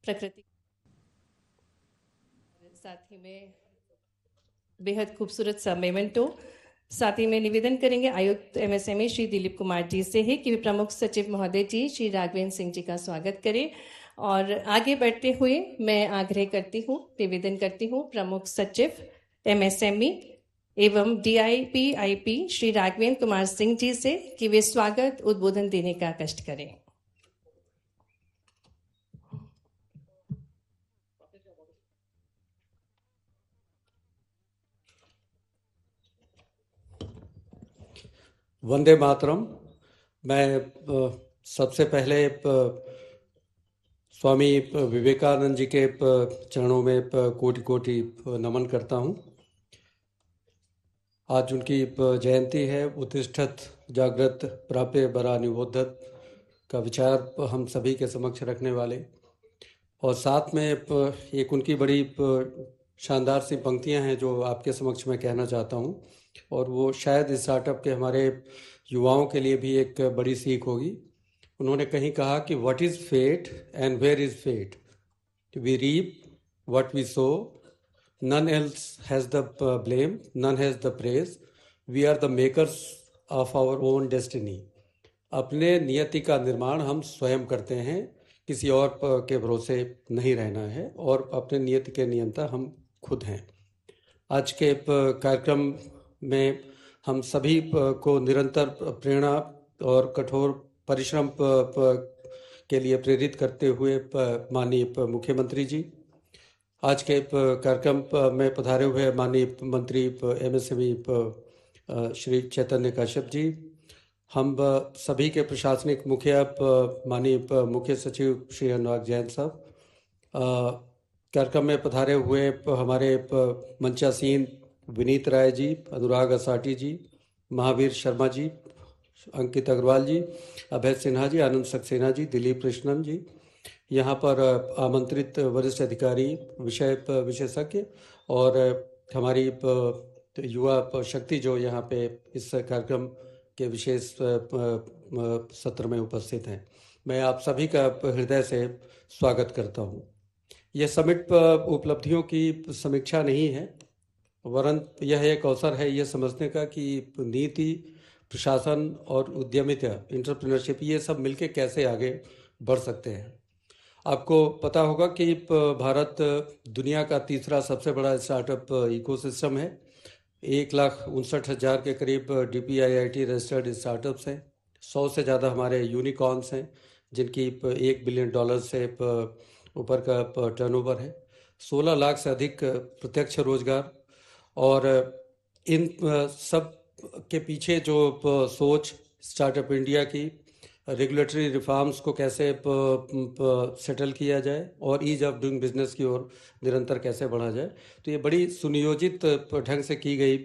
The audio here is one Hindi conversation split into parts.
प्रकृति, साथ ही में बेहद खूबसूरत सा मेमेंटो। साथ ही में निवेदन करेंगे आयुक्त एमएसएमई श्री दिलीप कुमार जी से है कि वे प्रमुख सचिव महोदय जी श्री राघवेंद्र सिंह जी का स्वागत करें। और आगे बढ़ते हुए मैं आग्रह करती हूँ, निवेदन करती हूँ प्रमुख सचिव एमएसएमई एवं DIPIP श्री राघवेंद्र कुमार सिंह जी से कि वे स्वागत उद्बोधन देने का कष्ट करें। वंदे मातरम। मैं सबसे पहले स्वामी विवेकानंद जी के चरणों में कोटि कोटि नमन करता हूँ। आज उनकी जयंती है। उत्तिष्ठत जागृत प्राप्य बरा निबोधत का विचार हम सभी के समक्ष रखने वाले, और साथ में एक उनकी बड़ी शानदार सी पंक्तियां हैं जो आपके समक्ष मैं कहना चाहता हूं, और वो शायद इस स्टार्टअप के हमारे युवाओं के लिए भी एक बड़ी सीख होगी। उन्होंने कहीं कहा कि what is fate and where is fate, we reap what we sow, none else has the blame, none has the praise, we are the makers of our own destiny। अपने नियति का निर्माण हम स्वयं करते हैं, किसी और के भरोसे नहीं रहना है, और अपने नियति के नियंता हम खुद हैं। आज के कार्यक्रम में हम सभी को निरंतर प्रेरणा और कठोर परिश्रम के लिए प्रेरित करते हुए माननीय मुख्यमंत्री जी, आज के कार्यक्रम में पधारे हुए माननीय मंत्री एमएसएमई श्री चैतन्य कश्यप जी, हम सभी के प्रशासनिक मुखिया माननीय मुख्य सचिव श्री अनुराग जैन साहब, कार्यक्रम में पधारे हुए हमारे मंचासीन विनीत राय जी, अनुराग असाटी जी, महावीर शर्मा जी, अंकित अग्रवाल जी, अभय सिन्हा जी, आनंद सक्सेना जी, दिलीप कृष्णन जी, यहाँ पर आमंत्रित वरिष्ठ अधिकारी, विशेषज्ञ और हमारी युवा शक्ति जो यहाँ पे इस कार्यक्रम के विशेष सत्र में उपस्थित हैं, मैं आप सभी का हृदय से स्वागत करता हूँ। यह समिट उपलब्धियों की समीक्षा नहीं है, वरन यह एक अवसर है यह समझने का कि नीति, प्रशासन और उद्यमिता, एंटरप्रेन्योरशिप, ये सब मिलके कैसे आगे बढ़ सकते हैं। आपको पता होगा कि भारत दुनिया का तीसरा सबसे बड़ा स्टार्टअप इकोसिस्टम है। 1,59,000 के करीब DPIIT रजिस्टर्ड स्टार्टअप्स हैं। 100 से ज़्यादा हमारे यूनिकॉर्न्स हैं जिनकी $1 बिलियन से ऊपर का टर्नओवर है। 16 लाख से अधिक प्रत्यक्ष रोजगार, और इन सब के पीछे जो सोच स्टार्टअप इंडिया की, रेगुलेटरी रिफॉर्म्स को कैसे सेटल किया जाए और ईज ऑफ डूइंग बिजनेस की ओर निरंतर कैसे बढ़ा जाए, तो ये बड़ी सुनियोजित ढंग से की गई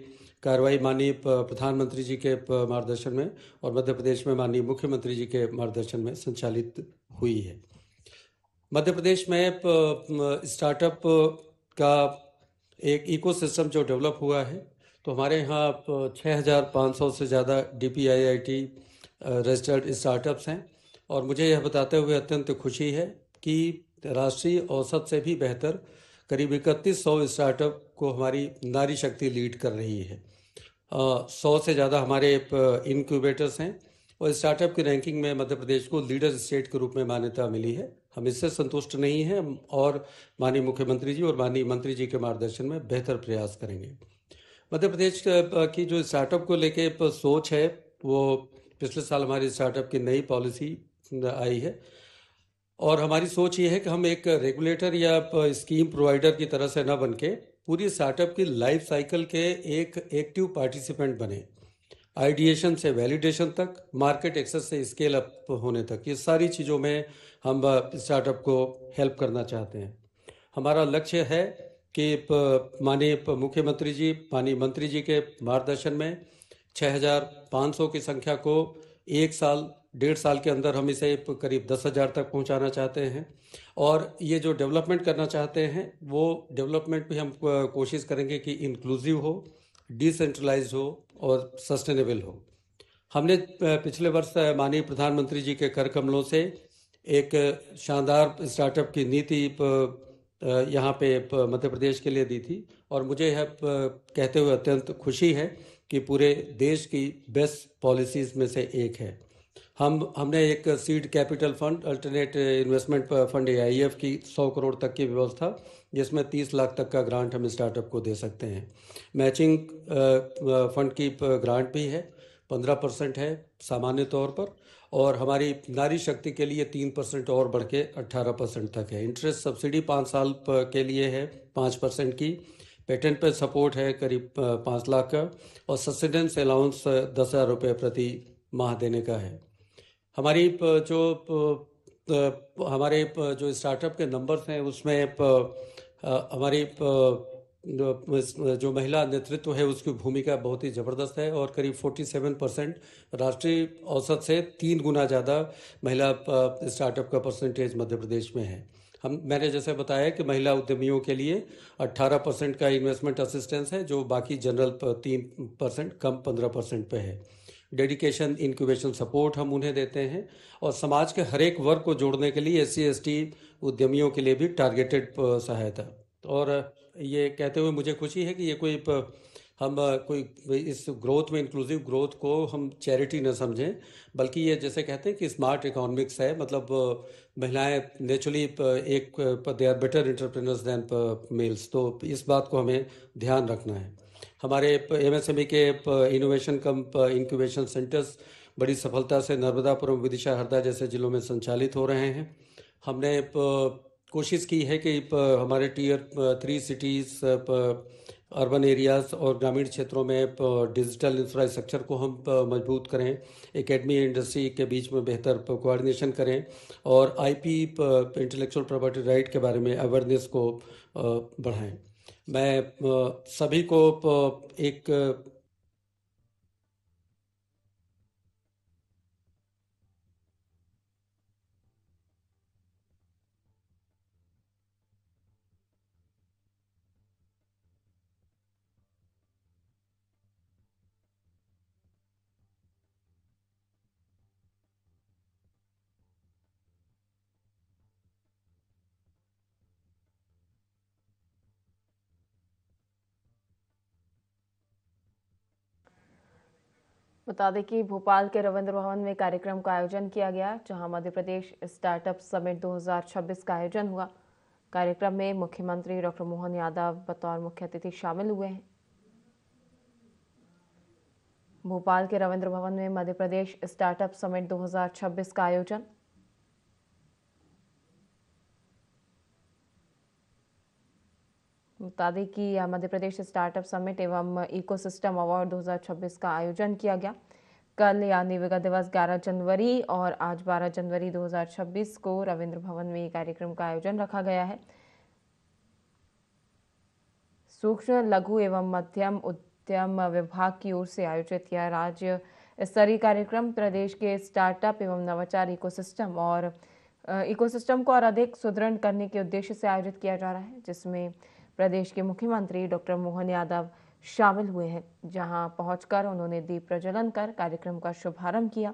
कार्रवाई माननीय प्रधानमंत्री जी के मार्गदर्शन में और मध्य प्रदेश में माननीय मुख्यमंत्री जी के मार्गदर्शन में संचालित हुई है। मध्य प्रदेश में स्टार्टअप का एक इकोसिस्टम जो डेवलप हुआ है, तो हमारे यहाँ 6,500 से ज़्यादा DPIIT रजिस्टर्ड स्टार्टअप्स हैं, और मुझे यह बताते हुए अत्यंत खुशी है कि राष्ट्रीय औसत से भी बेहतर करीब 3100 स्टार्टअप को हमारी नारी शक्ति लीड कर रही है। 100 से ज़्यादा हमारे इनक्यूबेटर्स हैं, और स्टार्टअप की रैंकिंग में मध्य प्रदेश को लीडर स्टेट के रूप में मान्यता मिली है। हम इससे संतुष्ट नहीं हैं, और माननीय मुख्यमंत्री जी और माननीय मंत्री जी के मार्गदर्शन में बेहतर प्रयास करेंगे। मध्य प्रदेश की जो स्टार्टअप को लेके सोच है, वो पिछले साल हमारी स्टार्टअप की नई पॉलिसी आई है, और हमारी सोच ये है कि हम एक रेगुलेटर या स्कीम प्रोवाइडर की तरह से न बन के पूरी स्टार्टअप की लाइफ साइकिल के एक एक्टिव पार्टिसिपेंट बने। आइडिएशन से वैलिडेशन तक, मार्केट एक्सेस से स्केल अप होने तक, ये सारी चीज़ों में हम स्टार्टअप को हेल्प करना चाहते हैं। हमारा लक्ष्य है कि माननीय मुख्यमंत्री जी, माननीय मंत्री जी के मार्गदर्शन में 6,500 की संख्या को 1-1.5 साल के अंदर हम इसे करीब 10,000 तक पहुंचाना चाहते हैं, और ये जो डेवलपमेंट करना चाहते हैं वो डेवलपमेंट भी हम कोशिश करेंगे कि इंक्लूसिव हो, डिसेंट्रलाइज हो और सस्टेनेबल हो। हमने पिछले वर्ष माननीय प्रधानमंत्री जी के कर कमलों से एक शानदार स्टार्टअप की नीति यहाँ पे मध्य प्रदेश के लिए दी थी, और मुझे यह कहते हुए अत्यंत खुशी है कि पूरे देश की बेस्ट पॉलिसीज़ में से एक है। हमने एक seed capital fund, alternate investment fund AIF की 100 करोड़ तक की व्यवस्था, जिसमें 30 लाख तक का ग्रांट हम स्टार्टअप को दे सकते हैं। मैचिंग फंड की ग्रांट भी है, 15% है सामान्य तौर पर, और हमारी नारी शक्ति के लिए 3% और बढ़ के 18% तक है। इंटरेस्ट सब्सिडी 5 साल के लिए है 5% की। पेटेंट पर सपोर्ट है करीब 5 लाख का, और सस्टेनेंस अलाउंस 10,000 रुपये प्रति माह देने का है। हमारी हमारे जो स्टार्टअप के नंबर्स हैं उसमें हमारी जो महिला नेतृत्व है उसकी भूमिका बहुत ही ज़बरदस्त है, और करीब 47% राष्ट्रीय औसत से 3 गुना ज़्यादा महिला स्टार्टअप का परसेंटेज मध्य प्रदेश में है। मैंने जैसे बताया कि महिला उद्यमियों के लिए 18% का इन्वेस्टमेंट असिस्टेंस है, जो बाकी जनरल 3% कम 15% पे है। डेडिकेशन इंक्यूबेशन सपोर्ट हम उन्हें देते हैं, और समाज के हर एक वर्ग को जोड़ने के लिए SC/ST उद्यमियों के लिए भी टारगेटेड सहायता। और ये कहते हुए मुझे खुशी है कि ये हम कोई इस ग्रोथ में, इंक्लूसिव ग्रोथ को हम चैरिटी न समझें, बल्कि ये जैसे कहते हैं कि स्मार्ट इकोनॉमिक्स है। मतलब महिलाएं naturally they are better entrepreneurs than males, तो इस बात को हमें ध्यान रखना है। हमारे MSME के इनोवेशन कम इंक्यूबेशन सेंटर्स बड़ी सफलता से नर्मदापुरम, विदिशा, हरदा जैसे ज़िलों में संचालित हो रहे हैं। हमने कोशिश की है कि हमारे Tier 3 सिटीज़, अर्बन एरियाज़ और ग्रामीण क्षेत्रों में डिजिटल इंफ्रास्ट्रक्चर को हम मजबूत करें, एकेडमी इंडस्ट्री के बीच में बेहतर कोऑर्डिनेशन करें, और IP इंटेलेक्चुअल प्रॉपर्टी राइट के बारे में अवेयरनेस को बढ़ाएं। मैं सभी को एक बता दें कि भोपाल के रविंद्र भवन में कार्यक्रम का आयोजन किया गया, जहां मध्य प्रदेश स्टार्टअप समिट 2026 का आयोजन हुआ। कार्यक्रम में मुख्यमंत्री डॉक्टर मोहन यादव बतौर मुख्य अतिथि शामिल हुए हैं। भोपाल के रविंद्र भवन में मध्य प्रदेश स्टार्टअप समिट 2026 का आयोजन। बता दें कि मध्य प्रदेश स्टार्टअप समिट एवं इकोसिस्टम अवार्ड 2026 का आयोजन किया गया। कल यानी विगत दिवस 11 जनवरी और आज 12 जनवरी 2026 को रविंद्र भवन में कार्यक्रम का आयोजन रखा गया है। सूक्ष्म, लघु एवं मध्यम उद्यम विभाग की ओर से आयोजित यह राज्य स्तरीय कार्यक्रम प्रदेश के स्टार्टअप एवं नवाचार इकोसिस्टम को और अधिक सुदृढ़ करने के उद्देश्य से आयोजित किया जा रहा है, जिसमें प्रदेश के मुख्यमंत्री डॉक्टर मोहन यादव शामिल हुए हैं। जहां पहुंचकर उन्होंने दीप प्रज्वलन कर कार्यक्रम का शुभारंभ किया।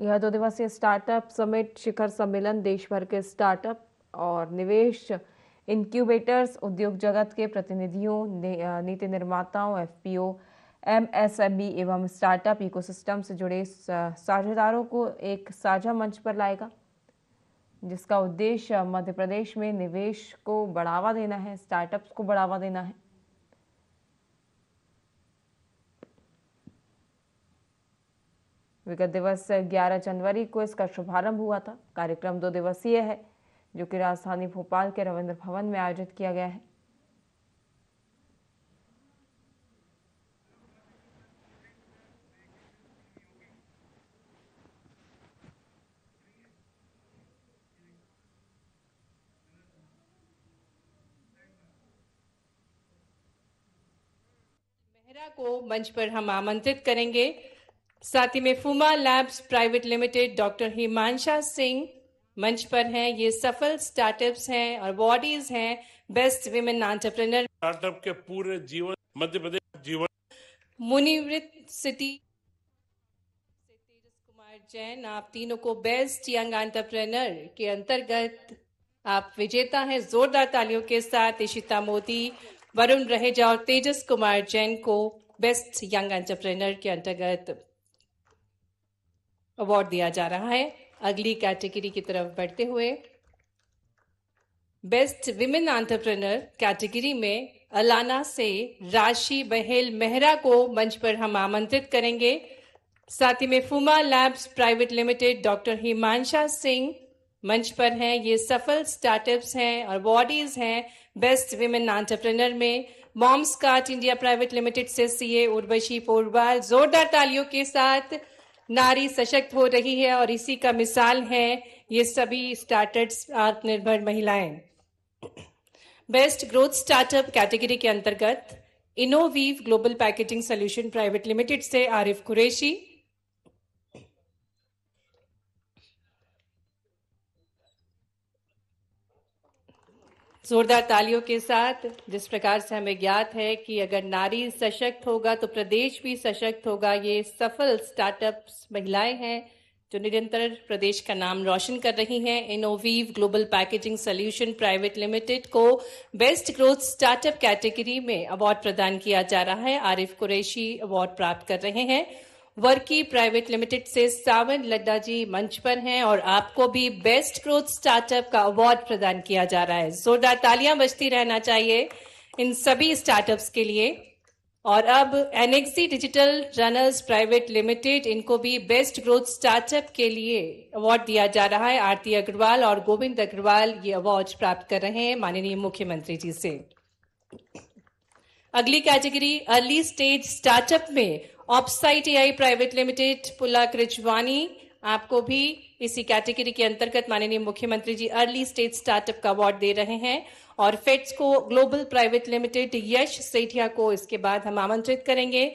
यह 2 दिवसीय स्टार्टअप समिट शिखर सम्मेलन देश भर के स्टार्टअप और निवेश इंक्यूबेटर्स, उद्योग जगत के प्रतिनिधियों, नीति निर्माताओं, FPO, MSME एवं स्टार्टअप इकोसिस्टम से जुड़े साझेदारों को एक साझा मंच पर लाएगा, जिसका उद्देश्य मध्य प्रदेश में निवेश को बढ़ावा देना है, स्टार्टअप्स को बढ़ावा देना है। विगत दिवस 11 जनवरी को इसका शुभारंभ हुआ था। कार्यक्रम 2 दिवसीय है, जो कि राजधानी भोपाल के रविंद्र भवन में आयोजित किया गया है। मेहरा को मंच पर हम आमंत्रित करेंगे। साथ ही में Fuma labs private limited doctor Himansha Singh मंच पर हैं। ये सफल स्टार्टअप्स हैं और बॉडीज हैं बेस्ट विमेन एंटरप्रेन्योर स्टार्टअप के पूरे जीवन मध्य प्रदेश जीवन मुनिवृत सिटी से तेजस कुमार जैन, आप तीनों को बेस्ट यंग एंटरप्रेन्योर के अंतर्गत आप विजेता हैं। जोरदार तालियों के साथ इशिता मोदी, वरुण रहेजा और तेजस कुमार जैन को बेस्ट यंग एंटरप्रेन्योर के अंतर्गत अवार्ड दिया जा रहा है। अगली कैटेगरी की तरफ बढ़ते हुए बेस्ट विमेन एंटरप्रेन्योर कैटेगरी में अलाना से राशि बहेल मेहरा को मंच पर हम आमंत्रित करेंगे। साथ ही में Fuma labs private limited doctor Himansha Singh मंच पर हैं। ये सफल स्टार्टअप्स हैं और बॉडीज हैं बेस्ट विमेन एंटरप्रेन्योर में। Moms cart India private limited से सीए उर्वशी पोरवाल, जोरदार तालियों के साथ नारी सशक्त हो रही है और इसी का मिसाल है ये सभी स्टार्टअप्स आत्मनिर्भर महिलाएं। बेस्ट ग्रोथ स्टार्टअप कैटेगरी के अंतर्गत Innoveev global packaging solution private limited से आरिफ कुरैशी, जोरदार तालियों के साथ। जिस प्रकार से हमें ज्ञात है कि अगर नारी सशक्त होगा तो प्रदेश भी सशक्त होगा। ये सफल स्टार्टअप्स महिलाएं हैं जो निरंतर प्रदेश का नाम रोशन कर रही हैं। Innoveev global packaging solution private limited को बेस्ट ग्रोथ स्टार्टअप कैटेगरी में अवार्ड प्रदान किया जा रहा है। आरिफ कुरैशी अवार्ड प्राप्त कर रहे हैं। वर्की प्राइवेट लिमिटेड से सावन लड्डा जी मंच पर हैं और आपको भी बेस्ट ग्रोथ स्टार्टअप का अवार्ड प्रदान किया जा रहा है। जोरदार तालियां बजती रहना चाहिए इन सभी स्टार्टअप्स के लिए। और अब annexe digital runners private limited, इनको भी बेस्ट ग्रोथ स्टार्टअप के लिए अवार्ड दिया जा रहा है। आरती अग्रवाल और गोविंद अग्रवाल ये अवार्ड प्राप्त कर रहे हैं माननीय मुख्यमंत्री जी से। अगली कैटेगरी अर्ली स्टेज स्टार्टअप में offsite AI private limited Pulak Rizwani, आपको भी इसी कैटेगरी के अंतर्गत माननीय मुख्यमंत्री जी अर्ली स्टेज स्टार्टअप का अवार्ड दे रहे हैं। और फेट्स को global private limited Yash Sethia को इसके बाद हम आमंत्रित करेंगे।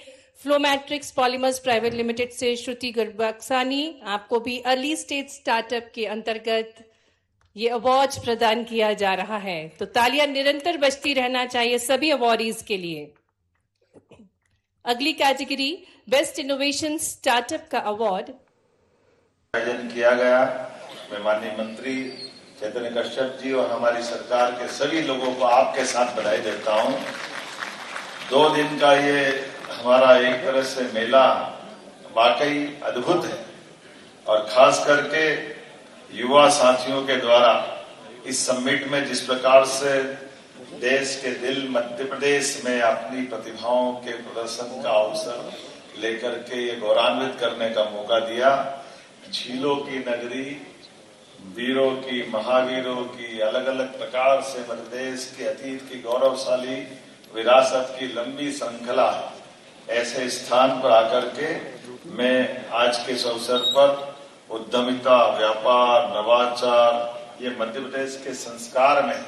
फ्लोमैट्रिक्स पॉलीमर्स प्राइवेट लिमिटेड से श्रुति गुरबक्सानी, आपको भी अर्ली स्टेज स्टार्टअप के अंतर्गत ये अवार्ड प्रदान किया जा रहा है। तो तालियां निरंतर बजती रहना चाहिए सभी अवार्डीज के लिए। अगली कैटेगरी बेस्ट इनोवेशन स्टार्टअप का अवार्ड आयोजन किया गया। मैं माननीय मंत्री चैतन्य कश्यप जी और हमारी सरकार के सभी लोगों को आपके साथ बधाई देता हूं। 2 दिन का ये हमारा एक तरह से मेला वाकई अद्भुत है और खास करके युवा साथियों के द्वारा इस समिट में जिस प्रकार से देश के दिल मध्य प्रदेश में अपनी प्रतिभाओं के प्रदर्शन का अवसर लेकर के ये गौरवान्वित करने का मौका दिया। झीलों की नगरी, वीरों की, महावीरों की अलग अलग प्रकार से मध्य प्रदेश के अतीत की गौरवशाली विरासत की लंबी श्रृंखला है। ऐसे स्थान पर आकर के मैं आज के इस अवसर पर उद्यमिता, व्यापार, नवाचार, ये मध्य प्रदेश के संस्कार में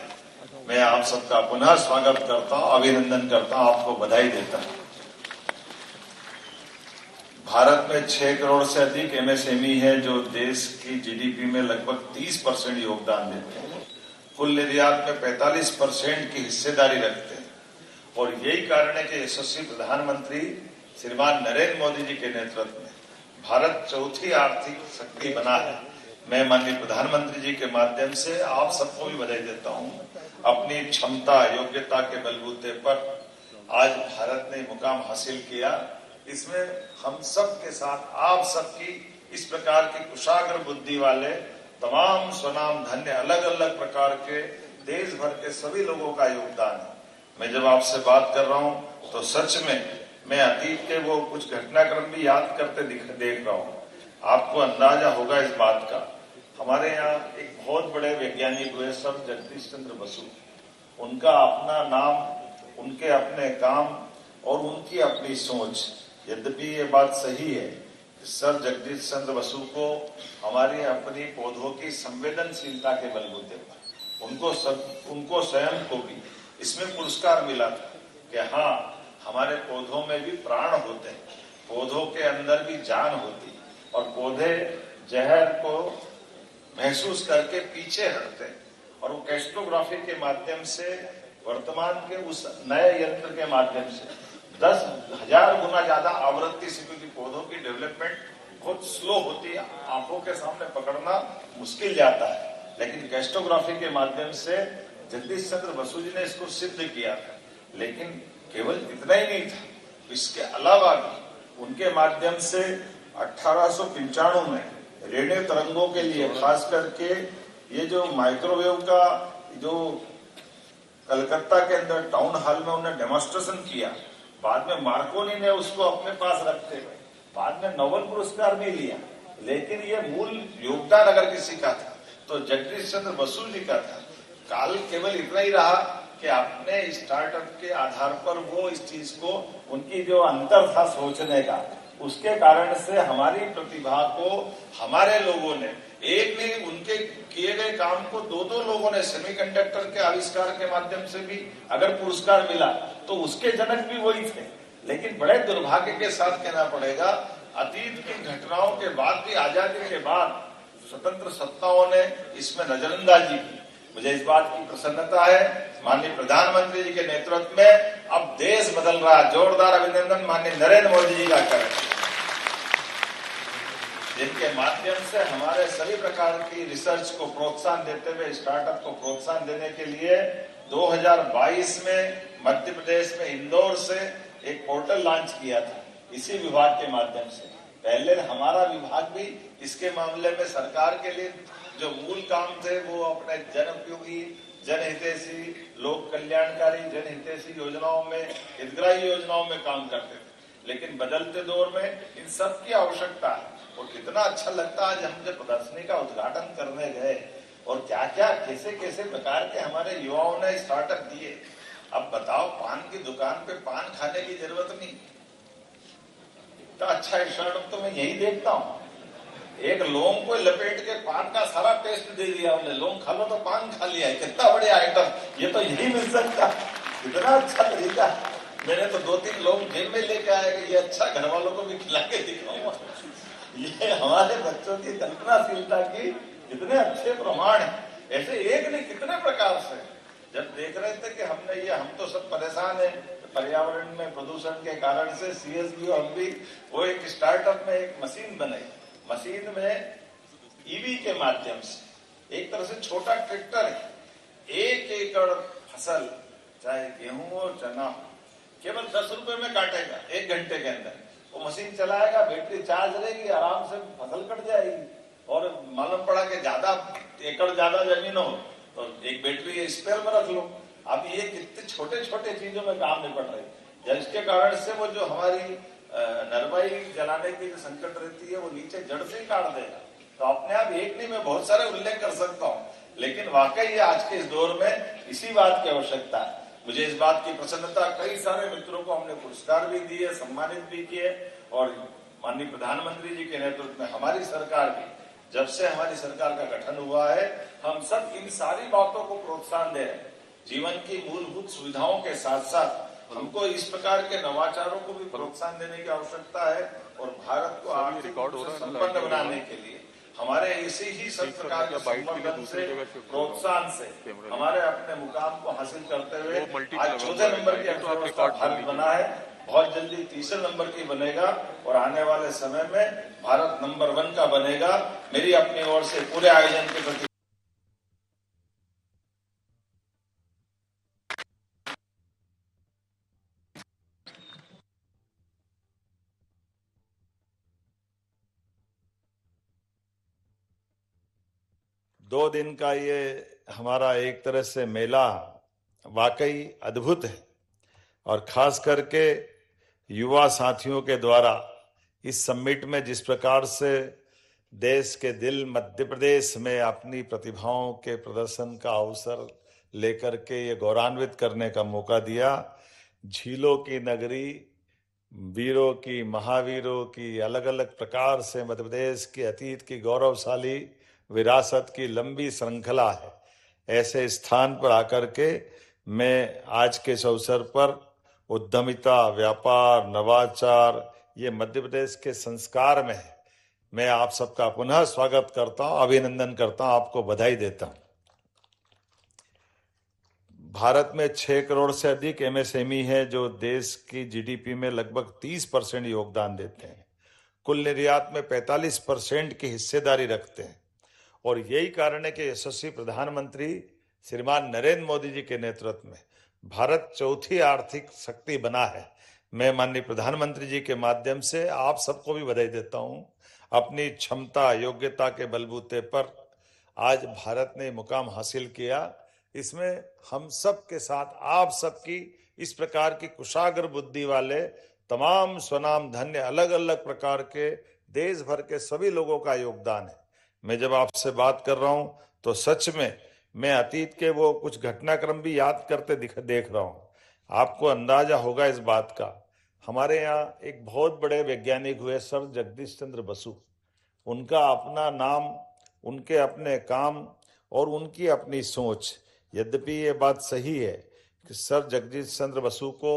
मैं आप सबका पुनः स्वागत करता हूं, अभिनंदन करता हूं, आपको बधाई देता हूं। भारत में 6 करोड़ से अधिक एमएसएमई है जो देश की जीडीपी में लगभग 30% योगदान देते हैं। कुल निर्यात में 45% की हिस्सेदारी रखते हैं और यही कारण है कि यशस्वी प्रधानमंत्री श्रीमान नरेंद्र मोदी जी के नेतृत्व में भारत चौथी आर्थिक शक्ति बना है। मैं माननीय प्रधानमंत्री जी के माध्यम से आप सबको भी बधाई देता हूं। अपनी क्षमता, योग्यता के बलबूते पर आज भारत ने मुकाम हासिल किया। इसमें हम सब के साथ आप सबकी इस प्रकार की कुशाग्र बुद्धि वाले तमाम स्वनाम धन्य अलग अलग प्रकार के देश भर के सभी लोगों का योगदान है। मैं जब आपसे बात कर रहा हूं तो सच में मैं अतीत के वो कुछ घटनाक्रम भी याद करते देख रहा हूं। आपको अंदाजा होगा इस बात का हमारे यहाँ एक बहुत बड़े वैज्ञानिक हुए सर जगदीश चंद्र बसु। उनका अपना नाम, उनके अपने काम और उनकी अपनी सोच। यद्यपि ये बात सही है कि सर जगदीश चंद्र बसु को हमारी अपनी पौधों की संवेदनशीलता के बलबूते पर उनको स्वयं को भी इसमें पुरस्कार मिला था कि हाँ, हमारे पौधों में भी प्राण होते हैं, पौधों के अंदर भी जान होती और पौधे जहर को महसूस करके पीछे हटते हैं। और वो कैस्ट्रोग्राफी के माध्यम से वर्तमान के उस नए यंत्र के माध्यम से 10,000 गुना ज्यादा आवृत्ति से, क्योंकि पौधों की डेवलपमेंट बहुत स्लो होती है, आंखों के सामने पकड़ना मुश्किल जाता है, लेकिन कैस्ट्रोग्राफी के माध्यम से जगदीश चंद्र बसु जी ने इसको सिद्ध किया था। लेकिन केवल इतना ही नहीं था, इसके अलावा भी उनके माध्यम से 1895 में रेडियो तरंगों के लिए, खास करके ये जो माइक्रोवेव का जो कलकत्ता के अंदर टाउन हॉल में उन्होंने डेमोन्स्ट्रेशन किया, बाद में मार्कोनी ने उसको अपने पास रखते हुए बाद में नोबेल पुरस्कार भी लिया। लेकिन ये मूल योगदान अगर किसी का था तो जगदीश चंद्र बसु जी का था। काल केवल इतना ही रहा कि अपने स्टार्टअप के आधार पर वो इस चीज को, उनकी जो अंतर था सोचने का, उसके कारण से हमारी प्रतिभा को हमारे लोगों ने, एक नहीं उनके किए गए काम को दो लोगों ने, सेमीकंडक्टर के आविष्कार के माध्यम से भी अगर पुरस्कार मिला तो उसके जनक भी वही थे। लेकिन बड़े दुर्भाग्य के साथ कहना पड़ेगा, अतीत की घटनाओं के बाद भी, आजादी के बाद स्वतंत्र सत्ताओं ने इसमें नजरअंदाजी की। मुझे इस बात की प्रसन्नता है, माननीय प्रधानमंत्री जी के नेतृत्व में अब देश बदल रहा है। जोरदार अभिनंदन माननीय नरेंद्र मोदी जी का करें, जिनके माध्यम से हमारे सभी प्रकार की रिसर्च को प्रोत्साहन देते हुए, स्टार्टअप को प्रोत्साहन देने के लिए 2022 में मध्य प्रदेश में इंदौर से एक पोर्टल लॉन्च किया था इसी विभाग के माध्यम से। पहले हमारा विभाग भी इसके मामले में सरकार के लिए जो मूल काम थे वो अपने जन उपयोगी, जनहितैषी, लोक कल्याणकारी, जनहितैषी योजनाओं में, हितग्राही योजनाओं में काम करते थे। लेकिन बदलते दौर में इन सब की आवश्यकता है। और कितना अच्छा लगता है जब हम जब प्रदर्शनी का उद्घाटन करने गए और क्या क्या कैसे कैसे प्रकार के हमारे युवाओं ने स्टार्टअप दिए। अब बताओ, पान की दुकान पे पान खाने की जरूरत नहीं, इतना अच्छा स्टार्टअप तो मैं यही देखता हूँ। एक लौंग को लपेट के पान का सारा टेस्ट दे दिया हमने, लौंग खा लो तो पान खा लिया है, कितना बढ़िया आइटम, ये तो यही मिल सकता, इतना अच्छा तरीका। मैंने तो 2-3 लोग जेब में लेके आए कि ये अच्छा घर वालों को भी खिला के दिखाऊंगा। ये हमारे बच्चों की कल्पनाशीलता की कितने अच्छे प्रमाण है। ऐसे एक नहीं कितने प्रकार से जब देख रहे थे कि हमने ये, हम तो सब परेशान है पर्यावरण में प्रदूषण के कारण से, CSB और हम भी, वो एक स्टार्टअप में एक मशीन बनाई। मशीन में ईवी के माध्यम से एक तरह से छोटा ट्रैक्टर है, 1 एकड़ फसल चाहे गेहूं हो चना केवल 10 रुपए में काटेगा 1 घंटे के अंदर। वो मशीन चलाएगा, बैटरी चार्ज रहेगी, आराम से फसल कट जाएगी। और मालूम पड़ा कि ज्यादा एकड़ ज्यादा जमीन हो तो एक बैटरी स्पेयर में रख लो। अब ये कितने छोटे छोटे चीजों में काम निपट रही, जिसके कारण से वो जो हमारी नरवाई जलाने की जो संकट रहती है वो नीचे जड़ से ही काट देगा। तो अपने आप एक नहीं, मैं बहुत सारे उल्लेख कर सकता हूँ, लेकिन वाकई ये आज के इस दौर में इसी बात की आवश्यकता है। मुझे इस बात की प्रसन्नता, कई सारे मित्रों को हमने पुरस्कार भी दिए, सम्मानित भी किए। और माननीय प्रधानमंत्री जी के नेतृत्व में हमारी सरकार भी, जब से हमारी सरकार का गठन हुआ है, हम सब इन सारी बातों को प्रोत्साहन दे रहे हैं। जीवन की मूलभूत सुविधाओं के साथ साथ हमको इस प्रकार के नवाचारों को भी प्रोत्साहन देने की आवश्यकता है। और भारत को आर्थिक रूप से संपन्न बनाने के लिए हमारे इसी ही सब प्रकार के संवर्धन से, प्रोत्साहन से हमारे अपने मुकाम को हासिल करते हुए आज 4थे नंबर की अर्थव्यवस्था भारत बना है। बहुत जल्दी 3रे नंबर की बनेगा और आने वाले समय में भारत नंबर 1 का बनेगा। मेरी अपनी ओर से पूरे आयोजन के प्रति दो दिन का ये हमारा एक तरह से मेला वाकई अद्भुत है। और खास करके युवा साथियों के द्वारा इस समिट में जिस प्रकार से देश के दिल मध्य प्रदेश में अपनी प्रतिभाओं के प्रदर्शन का अवसर लेकर के ये गौरवान्वित करने का मौका दिया। झीलों की नगरी, वीरों की, महावीरों की अलग अलग प्रकार से मध्य प्रदेश के अतीत की गौरवशाली विरासत की लंबी श्रृंखला है। ऐसे स्थान पर आकर के मैं आज के इस अवसर पर उद्यमिता, व्यापार, नवाचार ये मध्य प्रदेश के संस्कार में है। मैं आप सबका पुनः स्वागत करता हूं, अभिनंदन करता हूं, आपको बधाई देता हूं। भारत में 6 करोड़ से अधिक एमएसएमई है जो देश की जीडीपी में लगभग 30% योगदान देते हैं। कुल निर्यात में 45% की हिस्सेदारी रखते हैं और यही कारण है कि यशस्वी प्रधानमंत्री श्रीमान नरेंद्र मोदी जी के नेतृत्व में भारत चौथी आर्थिक शक्ति बना है। मैं माननीय प्रधानमंत्री जी के माध्यम से आप सबको भी बधाई देता हूं। अपनी क्षमता, योग्यता के बलबूते पर आज भारत ने मुकाम हासिल किया। इसमें हम सब के साथ आप सबकी इस प्रकार की कुशाग्र बुद्धि वाले तमाम स्वनाम धन्य अलग अलग प्रकार के देश भर के सभी लोगों का योगदान है। मैं जब आपसे बात कर रहा हूं तो सच में मैं अतीत के वो कुछ घटनाक्रम भी याद करते देख रहा हूं। आपको अंदाजा होगा इस बात का, हमारे यहाँ एक बहुत बड़े वैज्ञानिक हुए सर जगदीश चंद्र बसु। उनका अपना नाम, उनके अपने काम और उनकी अपनी सोच। यद्यपि ये बात सही है कि सर जगदीश चंद्र बसु को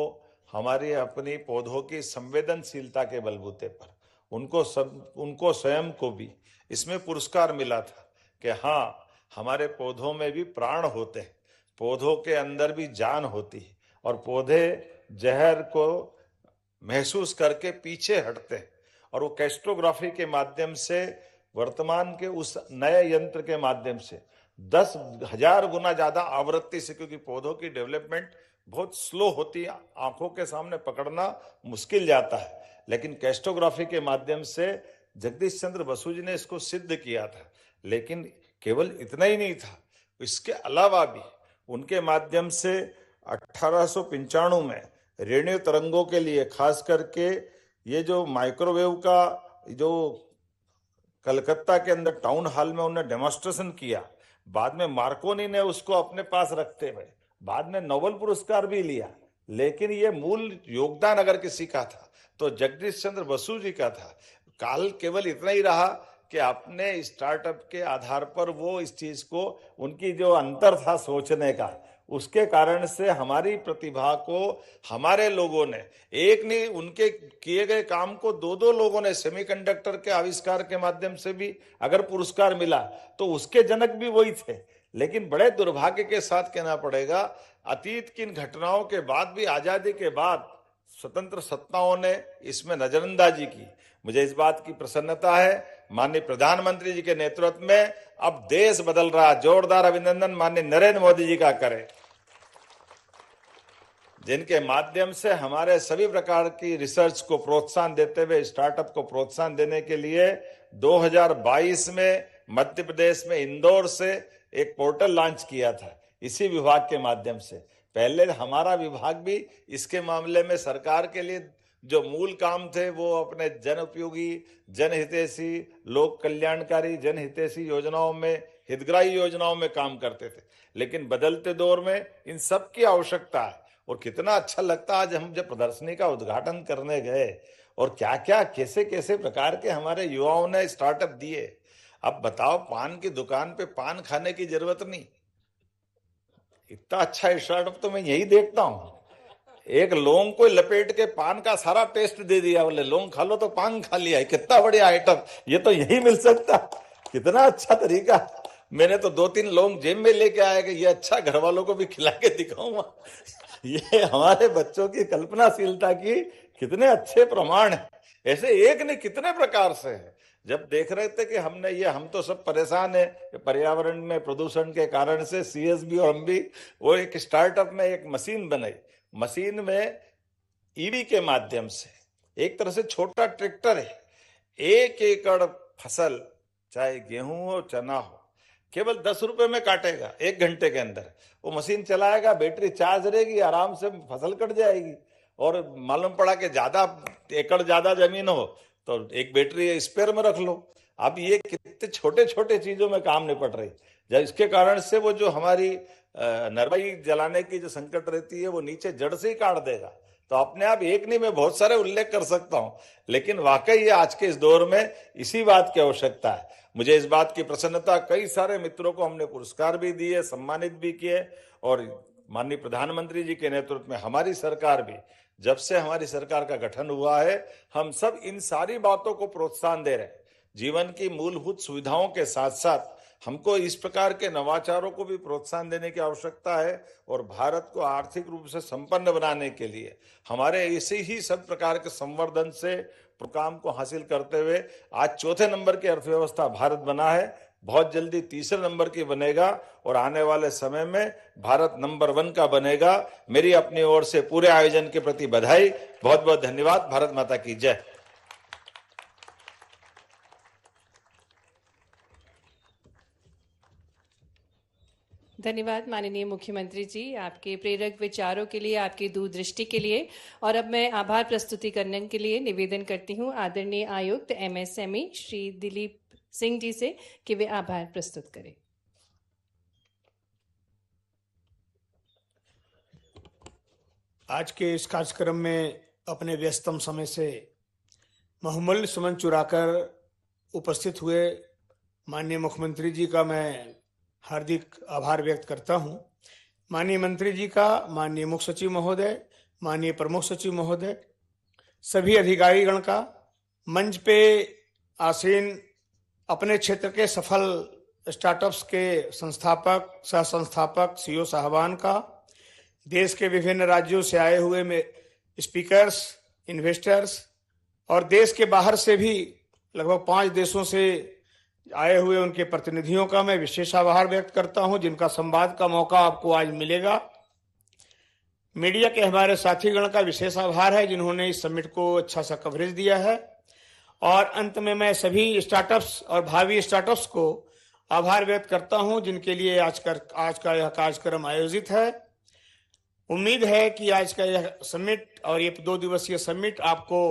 हमारी अपनी पौधों की संवेदनशीलता के बलबूते पर उनको स्वयं को भी इसमें पुरस्कार मिला था कि हाँ, हमारे पौधों में भी प्राण होते हैं, पौधों के अंदर भी जान होती है और पौधे जहर को महसूस करके पीछे हटते हैं। और वो कैस्ट्रोग्राफी के माध्यम से वर्तमान के उस नए यंत्र के माध्यम से 10,000 गुना ज्यादा आवृत्ति से, क्योंकि पौधों की डेवलपमेंट बहुत स्लो होती है, आंखों के सामने पकड़ना मुश्किल जाता है, लेकिन कैस्ट्रोग्राफी के माध्यम से जगदीश चंद्र बसु जी ने इसको सिद्ध किया था। लेकिन केवल इतना ही नहीं था, इसके अलावा भी उनके माध्यम से 1895 में रेडियो तरंगों के लिए खास करके ये जो माइक्रोवेव का जो कलकत्ता के अंदर टाउन हॉल में उन्होंने डेमोन्स्ट्रेशन किया, बाद में मार्कोनी ने उसको अपने पास रखते हुए बाद में नोबेल पुरस्कार भी लिया। लेकिन ये मूल योगदान अगर किसी का था तो जगदीश चंद्र बसु जी का था। काल केवल इतना ही रहा कि अपने स्टार्टअप के आधार पर वो इस चीज को, उनकी जो अंतर था सोचने का, उसके कारण से हमारी प्रतिभा को हमारे लोगों ने, एक नहीं उनके किए गए काम को दो लोगों ने, सेमीकंडक्टर के आविष्कार के माध्यम से भी अगर पुरस्कार मिला तो उसके जनक भी वही थे। लेकिन बड़े दुर्भाग्य के साथ कहना पड़ेगा, अतीत की इन घटनाओं के बाद भी, आजादी के बाद स्वतंत्र सत्ताओं ने इसमें नजरअंदाजी की। मुझे इस बात की प्रसन्नता है, माननीय प्रधानमंत्री जी के नेतृत्व में अब देश बदल रहा। जोरदार अभिनंदन माननीय नरेंद्र मोदी जी का करें, जिनके माध्यम से हमारे सभी प्रकार की रिसर्च को प्रोत्साहन देते हुए, स्टार्टअप को प्रोत्साहन देने के लिए 2022 में मध्य प्रदेश में इंदौर से एक पोर्टल लॉन्च किया था इसी विभाग के माध्यम से। पहले हमारा विभाग भी इसके मामले में सरकार के लिए जो मूल काम थे वो अपने जन उपयोगी, जनहितैषी, लोक कल्याणकारी, जनहितैषी योजनाओं में, हितग्राही योजनाओं में काम करते थे। लेकिन बदलते दौर में इन सब की आवश्यकता है। और कितना अच्छा लगता आज हम जब प्रदर्शनी का उद्घाटन करने गए और क्या क्या कैसे कैसे प्रकार के हमारे युवाओं ने स्टार्टअप दिए। अब बताओ, पान की दुकान पे पान खाने की जरूरत नहीं, इतना अच्छा स्टार्टअप तो मैं यही देखता हूं। एक लौंग को लपेट के पान का सारा टेस्ट दे दिया, बोले लौंग खा लो तो पान खा लिया। कितना बढ़िया आइटम, ये तो यही मिल सकता, कितना अच्छा तरीका। मैंने तो 2-3 लौंग जेब में लेके आया कि ये अच्छा घर वालों को भी खिला के दिखाऊंगा। ये हमारे बच्चों की कल्पनाशीलता की कितने अच्छे प्रमाण है। ऐसे एक ने कितने प्रकार से है। जब देख रहे थे कि हम तो सब परेशान है पर्यावरण में प्रदूषण के कारण से, सीएसबी और हम भी, वो एक स्टार्टअप में एक मशीन बनाई। मशीन में ईवी के माध्यम से, एक तरह से छोटा ट्रैक्टर है, 1 एकड़ फसल चाहे गेहूं हो चना हो केवल 10 रुपए में काटेगा 1 घंटे के अंदर। वो मशीन चलाएगा, बैटरी चार्ज रहेगी, आराम से फसल कट जाएगी। और मालूम पड़ा कि ज्यादा एकड़ ज्यादा जमीन हो तो एक बैटरी स्पेयर में रख लो। अब ये कितने छोटे छोटे चीजों में काम निपट रही, इसके कारण से वो जो हमारी नरवाई जलाने की जो संकट रहती है वो नीचे जड़ से ही काट देगा। तो अपने आप एक नहीं, मैं बहुत सारे उल्लेख कर सकता हूं, लेकिन वाकई ये आज के इस दौर में इसी बात की आवश्यकता है। मुझे इस बात की प्रसन्नता, कई सारे मित्रों को हमने पुरस्कार भी दिए, सम्मानित भी किए, और माननीय प्रधानमंत्री जी के नेतृत्व में हमारी सरकार भी, जब से हमारी सरकार का गठन हुआ है, हम सब इन सारी बातों को प्रोत्साहन दे रहे हैं। जीवन की मूलभूत सुविधाओं के साथ साथ हमको इस प्रकार के नवाचारों को भी प्रोत्साहन देने की आवश्यकता है, और भारत को आर्थिक रूप से संपन्न बनाने के लिए हमारे इसी ही सब प्रकार के संवर्धन से काम को हासिल करते हुए आज चौथे नंबर की अर्थव्यवस्था भारत बना है, बहुत जल्दी तीसरे नंबर की बनेगा, और आने वाले समय में भारत नंबर 1 का बनेगा। मेरी अपनी ओर से पूरे आयोजन के प्रति बधाई, बहुत बहुत धन्यवाद। भारत माता की जय। धन्यवाद माननीय मुख्यमंत्री जी, आपके प्रेरक विचारों के लिए, आपकी दूरदृष्टि के लिए। और अब मैं आभार प्रस्तुतिकरण के लिए निवेदन करती हूं आदरणीय आयुक्त MSME श्री दिलीप सिंह जी से कि वे आभार प्रस्तुत करें। आज के इस कार्यक्रम में अपने व्यस्तम समय से बहुमूल्य समय चुराकर उपस्थित हुए माननीय मुख्यमंत्री जी का मैं हार्दिक आभार व्यक्त करता हूं। माननीय मंत्री जी का, माननीय मुख्य सचिव महोदय, माननीय प्रमुख सचिव महोदय, सभी अधिकारीगण का, मंच पे आसीन अपने क्षेत्र के सफल स्टार्टअप्स के संस्थापक, सह संस्थापक, CEO साहबान का, देश के विभिन्न राज्यों से आए हुए में स्पीकर्स, इन्वेस्टर्स, और देश के बाहर से भी लगभग 5 देशों से आए हुए उनके प्रतिनिधियों का मैं विशेष आभार व्यक्त करता हूं, जिनका संवाद का मौका आपको आज मिलेगा। मीडिया के हमारे साथीगण का विशेष आभार है, जिन्होंने इस समिट को अच्छा सा कवरेज दिया है। और अंत में मैं सभी स्टार्टअप्स और भावी स्टार्टअप्स को आभार व्यक्त करता हूं, जिनके लिए आज का यह कार्यक्रम आयोजित है। उम्मीद है कि आज का यह समिट और ये 2 दिवसीय समिट आपको,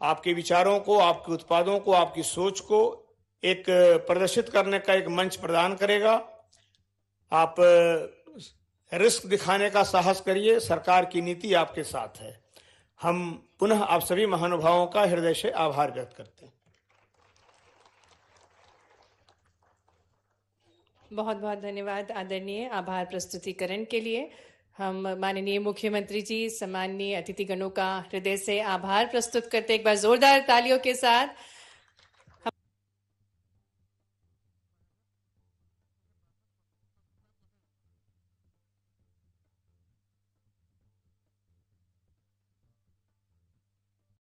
आपके विचारों को, आपके उत्पादों को, आपकी सोच को एक प्रदर्शित करने का एक मंच प्रदान करेगा। आप रिस्क दिखाने का साहस करिए, सरकार की नीति आपके साथ है। हम पुनः आप सभी महानुभावों का हृदय से आभार व्यक्त करते हैं। बहुत बहुत धन्यवाद आदरणीय आभार प्रस्तुतिकरण के लिए। हम माननीय मुख्यमंत्री जी, सम्माननीय अतिथिगणों का हृदय से आभार प्रस्तुत करते एक बार जोरदार तालियों के साथ।